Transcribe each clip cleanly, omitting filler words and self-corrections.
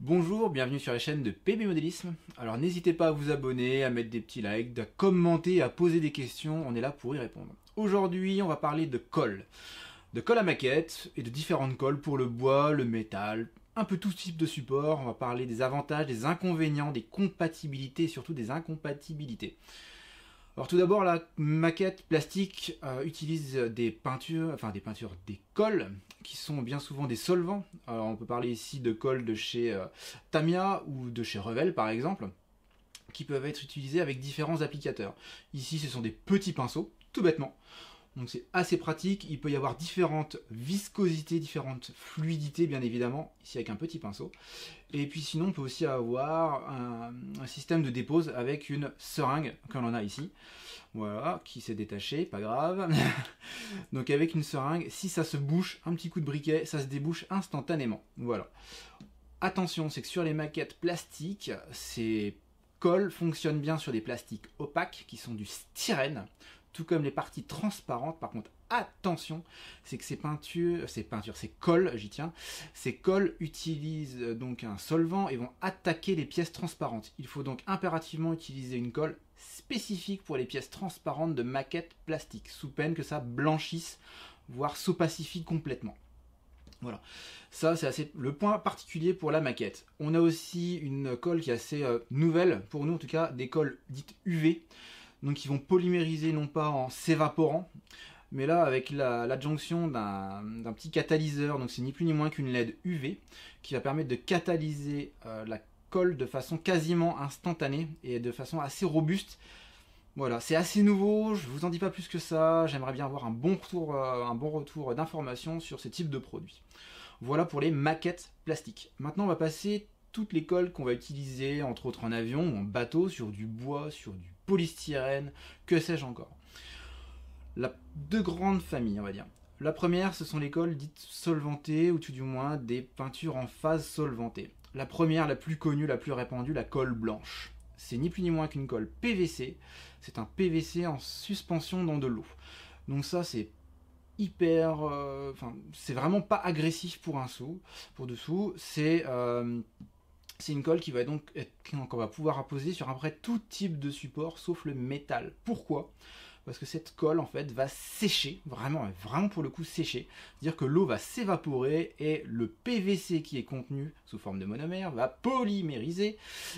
Bonjour, bienvenue sur la chaîne de PB Modélisme. Alors n'hésitez pas à vous abonner, à mettre des petits likes, à commenter, à poser des questions, on est là pour y répondre. Aujourd'hui, on va parler de colle. De colle à maquette et de différentes colles pour le bois, le métal, un peu tout type de support. On va parler des avantages, des inconvénients, des compatibilités et surtout des incompatibilités. Alors tout d'abord, la maquette plastique utilise des colles qui sont bien souvent des solvants. Alors on peut parler ici de colles de chez Tamiya ou de chez Revell par exemple, qui peuvent être utilisés avec différents applicateurs. Ici ce sont des petits pinceaux, tout bêtement. Donc c'est assez pratique, il peut y avoir différentes viscosités, différentes fluidités bien évidemment, ici avec un petit pinceau. Et puis sinon on peut aussi avoir un système de dépose avec une seringue, comme on a ici. Voilà, qui s'est détaché, pas grave. Donc avec une seringue, si ça se bouche, un petit coup de briquet, ça se débouche instantanément. Voilà. Attention, c'est que sur les maquettes plastiques, ces colles fonctionnent bien sur des plastiques opaques qui sont du styrène, tout comme les parties transparentes. Par contre, attention, c'est que ces colles, j'y tiens, ces colles utilisent donc un solvant et vont attaquer les pièces transparentes. Il faut donc impérativement utiliser une colle spécifique pour les pièces transparentes de maquettes plastiques, sous peine que ça blanchisse, voire s'opacifie complètement. Voilà, ça c'est assez le point particulier pour la maquette. On a aussi une colle qui est assez nouvelle, pour nous en tout cas, des colles dites UV, donc ils vont polymériser non pas en s'évaporant, mais là avec l'adjonction d'un petit catalyseur, donc c'est ni plus ni moins qu'une LED UV, qui va permettre de catalyser la colle de façon quasiment instantanée et de façon assez robuste. Voilà, c'est assez nouveau, je vous en dis pas plus que ça, j'aimerais bien avoir un bon retour d'informations sur ce type de produit. Voilà pour les maquettes plastiques. Maintenant on va passer toutes les colles qu'on va utiliser, entre autres en avion ou en bateau, sur du bois, sur du polystyrène, que sais-je encore. Deux grandes familles, on va dire. La première, ce sont les colles dites solvantées, ou tout du moins des peintures en phase solvantée. La première, la plus connue, la plus répandue, la colle blanche. C'est ni plus ni moins qu'une colle PVC. C'est un PVC en suspension dans de l'eau. Donc ça, c'est hyper... c'est vraiment pas agressif pour dessous. C'est une colle qui va donc qu'on va pouvoir apposer sur après tout type de support, sauf le métal. Pourquoi ? Parce que cette colle en fait va sécher, vraiment pour le coup sécher, c'est-à-dire que l'eau va s'évaporer et le PVC qui est contenu sous forme de monomère va polymériser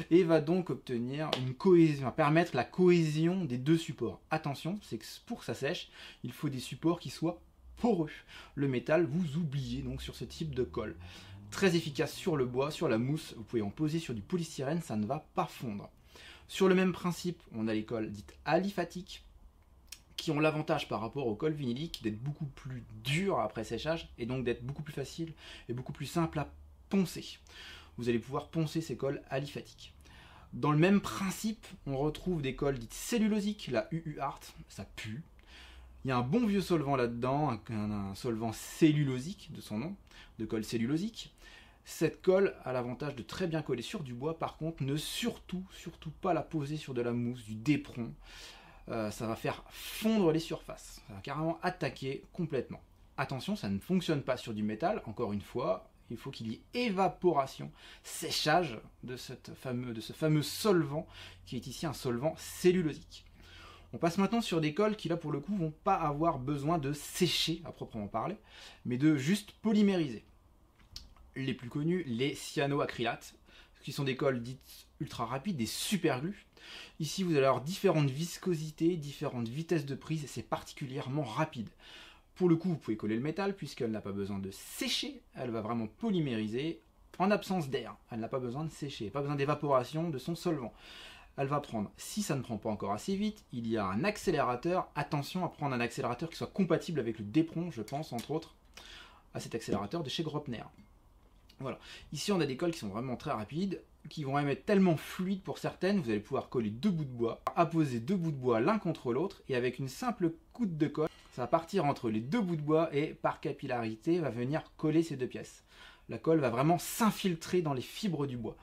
et va donc obtenir une cohésion, va permettre la cohésion des deux supports. Attention, c'est que pour que ça sèche, il faut des supports qui soient poreux. Le métal, vous oubliez donc sur ce type de colle. Très efficace sur le bois, sur la mousse, vous pouvez en poser sur du polystyrène, ça ne va pas fondre. Sur le même principe, on a les colles dites aliphatiques, qui ont l'avantage par rapport aux colles vinyliques d'être beaucoup plus dures après séchage et donc d'être beaucoup plus facile et beaucoup plus simple à poncer. Vous allez pouvoir poncer ces colles aliphatiques. Dans le même principe, on retrouve des colles dites cellulosiques, la UU Art, ça pue. Il y a un bon vieux solvant là-dedans, un solvant cellulosique de son nom, de colle cellulosique. Cette colle a l'avantage de très bien coller sur du bois, par contre, ne surtout pas la poser sur de la mousse, du dépron. Ça va faire fondre les surfaces, ça va carrément attaquer complètement. Attention, ça ne fonctionne pas sur du métal, encore une fois, il faut qu'il y ait évaporation, séchage de ce fameux solvant, qui est ici un solvant cellulosique. On passe maintenant sur des colles qui là pour le coup vont pas avoir besoin de sécher à proprement parler, mais de juste polymériser. Les plus connus, les cyanoacrylates, qui sont des colles dites ultra rapides, des superglus. Ici vous allez avoir différentes viscosités, différentes vitesses de prise, et c'est particulièrement rapide. Pour le coup vous pouvez coller le métal puisqu'elle n'a pas besoin de sécher, elle va vraiment polymériser en absence d'air, elle n'a pas besoin de sécher, pas besoin d'évaporation de son solvant. Elle va prendre, si ça ne prend pas encore assez vite, il y a un accélérateur, attention à prendre un accélérateur qui soit compatible avec le dépron, je pense entre autres à cet accélérateur de chez Gropner. Voilà, ici on a des colles qui sont vraiment très rapides, qui vont même être tellement fluides pour certaines, vous allez pouvoir coller deux bouts de bois, apposer deux bouts de bois l'un contre l'autre, et avec une simple goutte de colle, ça va partir entre les deux bouts de bois et par capillarité va venir coller ces deux pièces. La colle va vraiment s'infiltrer dans les fibres du bois.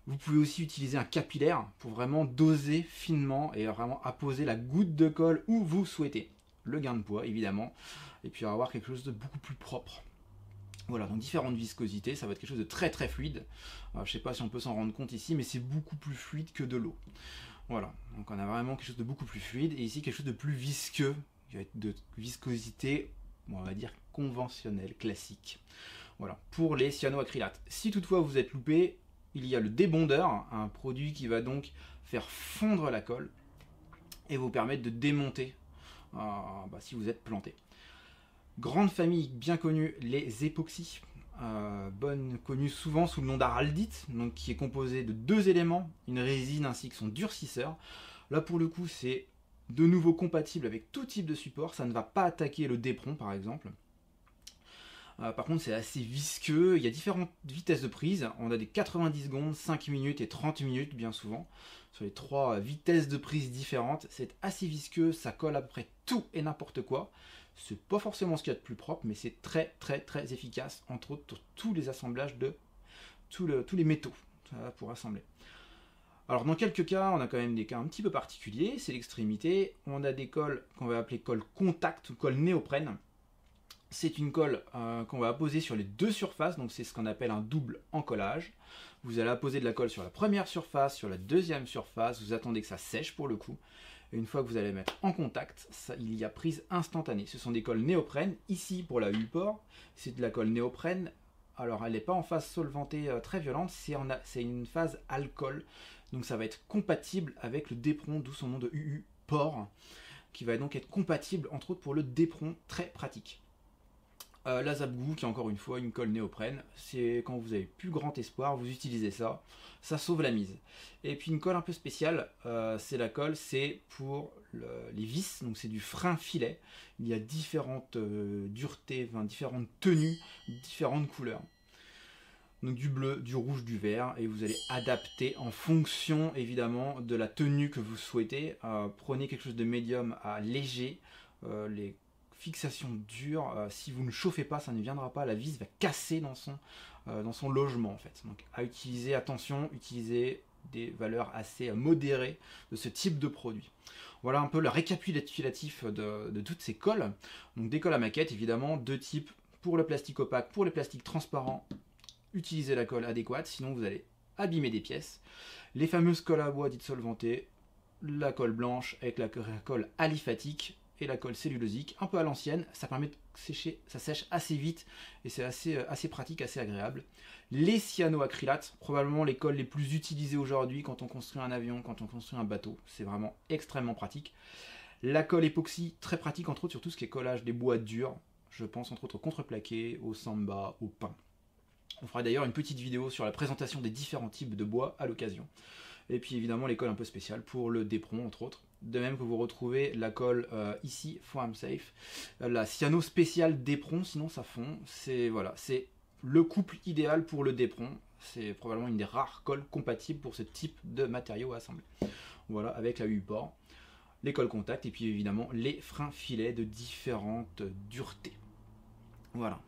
Vous pouvez aussi utiliser un capillaire pour vraiment doser finement et vraiment apposer la goutte de colle où vous souhaitez. Le gain de poids évidemment, et puis avoir quelque chose de beaucoup plus propre. Voilà, donc différentes viscosités, ça va être quelque chose de très très fluide. Je ne sais pas si on peut s'en rendre compte ici, mais c'est beaucoup plus fluide que de l'eau. Voilà, donc on a vraiment quelque chose de beaucoup plus fluide, et ici quelque chose de plus visqueux, qui va être de viscosité, on va dire conventionnelle, classique. Voilà, pour les cyanoacrylates. Si toutefois vous êtes loupé, il y a le débondeur, un produit qui va donc faire fondre la colle et vous permettre de démonter si vous êtes planté. Grande famille bien connue, les époxys, connues souvent sous le nom d'araldite, donc qui est composé de 2 éléments, une résine ainsi que son durcisseur. Là pour le coup c'est de nouveau compatible avec tout type de support, ça ne va pas attaquer le dépron par exemple. Par contre c'est assez visqueux, il y a différentes vitesses de prise, on a des 90 secondes, 5 minutes et 30 minutes bien souvent, sur les 3 vitesses de prise différentes, c'est assez visqueux, ça colle à peu près tout et n'importe quoi. C'est pas forcément ce qu'il y a de plus propre, mais c'est très très très efficace, entre autres pour tous les assemblages de tous les métaux pour assembler. Alors dans quelques cas, on a quand même des cas un petit peu particuliers, c'est l'extrémité, on a des colles qu'on va appeler colle contact ou colle néoprène. C'est une colle qu'on va apposer sur les 2 surfaces, donc c'est ce qu'on appelle un double encollage. Vous allez apposer de la colle sur la première surface, sur la deuxième surface, vous attendez que ça sèche pour le coup. Et une fois que vous allez mettre en contact, il y a prise instantanée. Ce sont des colles néoprène. Ici, pour la U-port, c'est de la colle néoprène. Alors, elle n'est pas en phase solvantée très violente, c'est une phase alcool. Donc, ça va être compatible avec le dépron, d'où son nom de UU-port, qui va donc être compatible, entre autres, pour le dépron, très pratique. La Zapgoo, qui est encore une fois une colle néoprène, c'est quand vous avez plus grand espoir, vous utilisez ça, ça sauve la mise. Et puis une colle un peu spéciale, c'est pour les vis, donc c'est du frein filet. Il y a différentes duretés, différentes tenues, différentes couleurs. Donc du bleu, du rouge, du vert, et vous allez adapter en fonction évidemment de la tenue que vous souhaitez. Prenez quelque chose de médium à léger, les fixation dure, si vous ne chauffez pas, ça ne viendra pas, la vis va casser dans son logement en fait. Donc à utiliser, attention, utilisez des valeurs assez modérées de ce type de produit. Voilà un peu le récapitulatif de toutes ces colles. Donc des colles à maquette, évidemment, 2 types, pour le plastique opaque, pour les plastiques transparents, utilisez la colle adéquate, sinon vous allez abîmer des pièces. Les fameuses colles à bois dites solvantées, la colle blanche avec la colle aliphatique, et la colle cellulosique, un peu à l'ancienne, ça permet de sécher, ça sèche assez vite et c'est assez pratique, assez agréable. Les cyanoacrylates, probablement les colles les plus utilisées aujourd'hui quand on construit un avion, quand on construit un bateau, c'est vraiment extrêmement pratique. La colle époxy, très pratique entre autres sur tout ce qui est collage des bois durs, je pense entre autres au contreplaqué, au samba, au pin. On fera d'ailleurs une petite vidéo sur la présentation des différents types de bois à l'occasion. Et puis évidemment les colles un peu spéciales pour le dépron entre autres. De même que vous retrouvez la colle ici, Foam Safe, la cyano spéciale dépron, sinon ça fond. C'est le couple idéal pour le dépron. C'est probablement une des rares colles compatibles pour ce type de matériaux à assembler. Voilà, avec la U-port, les colles contact et puis évidemment les freins filets de différentes duretés. Voilà.